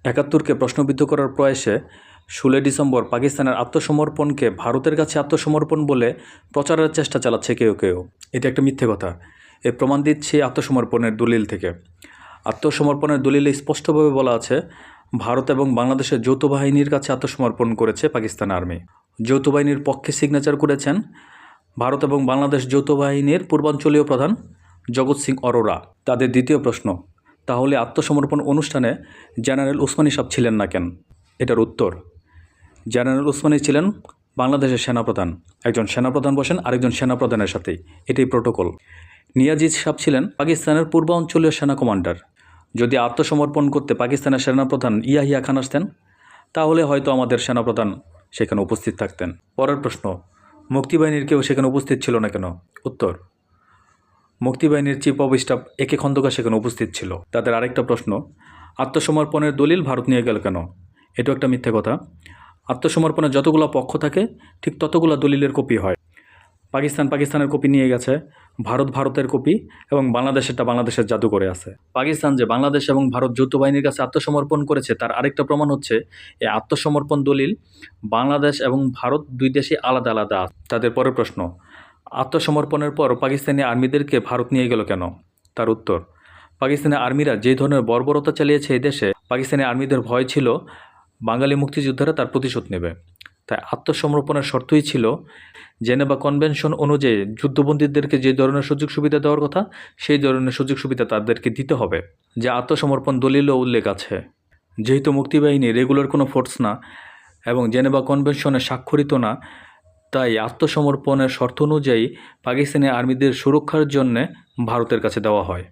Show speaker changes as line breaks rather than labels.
একাত্তরকে প্রশ্নবিদ্ধ করার প্রয়াসে 16 ডিসেম্বর পাকিস্তানের আত্মসমর্পণকে ভারতের কাছে আত্মসমর্পণ বলে প্রচারের চেষ্টা চালাচ্ছে কেউ কেউ। এটা একটা মিথ্যে কথা। এর প্রমাণ দিচ্ছি আত্মসমর্পণের দলিল থেকে। আত্মসমর্পণের দলিলে স্পষ্টভাবে বলা আছে, ভারত এবং বাংলাদেশের যৌথ বাহিনীর কাছে আত্মসমর্পণ করেছে পাকিস্তান আর্মি। যৌথ বাহিনীর পক্ষে সিগনেচার করেছেন ভারত এবং বাংলাদেশ যৌথ বাহিনীর পূর্বাঞ্চলীয় প্রধান জগৎ সিং অরোরা। তাদের দ্বিতীয় প্রশ্ন, তাহলে আত্মসমর্পণ অনুষ্ঠানে জেনারেল ওসমানী সাহেব ছিলেন না কেন? এটার উত্তর, জেনারেল ওসমানী ছিলেন বাংলাদেশের সেনাপ্রধান। একজন সেনাপ্রধান বসেন আরেকজন সেনাপ্রধানের সাথেই, এটাই প্রোটোকল। নিয়াজি সাহেব ছিলেন পাকিস্তানের পূর্বাঞ্চলীয় সেনা কমান্ডার। যদি আত্মসমর্পণ করতে পাকিস্তানের সেনাপ্রধান ইয়াহিয়া খান আসতেন, তাহলে হয়তো আমাদের সেনাপ্রধান সেখানে উপস্থিত থাকতেন। পরের প্রশ্ন, মুক্তিবাহিনীর কেউ সেখানে উপস্থিত ছিল না কেন? উত্তর, মুক্তিবাহিনীর চিফ অব স্টাফ একে খন্দকার সেখানে উপস্থিত ছিল। তাদের আরেকটা প্রশ্ন, আত্মসমর্পণের দলিল ভারত নিয়ে গেল কেন? এটাও একটা মিথ্যে কথা। আত্মসমর্পণের যতগুলো পক্ষ থাকে ঠিক ততগুলো দলিলের কপি হয়। পাকিস্তানের কপি নিয়ে গেছে, ভারতের কপি, এবং বাংলাদেশেরটা বাংলাদেশের জাদুঘরে আছে। পাকিস্তান যে বাংলাদেশ এবং ভারত যৌথ বাহিনীর কাছে আত্মসমর্পণ করেছে তার আরেকটা প্রমাণ হচ্ছে এই আত্মসমর্পণ দলিল বাংলাদেশ এবং ভারত দুই দেশে আলাদা আলাদা আছে। তাদের পরের প্রশ্ন, আত্মসমর্পণের পর পাকিস্তানি আর্মিদেরকে ভারত নিয়ে গেল কেন? তার উত্তর, পাকিস্তানি আর্মিরা যে ধরনের বর্বরতা চালিয়েছে এই দেশে, পাকিস্তানি আর্মিদের ভয় ছিল বাঙালি মুক্তিযোদ্ধারা তার প্রতিশোধ নেবে। তাই আত্মসমর্পণের শর্তই ছিল জেনেভা কনভেনশন অনুযায়ী যুদ্ধবন্দীদেরকে যে ধরনের সুযোগ সুবিধা দেওয়ার কথা সেই ধরনের সুযোগ সুবিধা তাদেরকে দিতে হবে, যা আত্মসমর্পণ দলিলেও উল্লেখ আছে। যেহেতু মুক্তিবাহিনী রেগুলার কোনো ফোর্স না এবং জেনেভা কনভেনশনে স্বাক্ষরিত না, তাই আত্মসমর্পণের শর্ত অনুযায়ী পাকিস্তানি আর্মিদের সুরক্ষার জন্যে ভারতের কাছে দেওয়া হয়।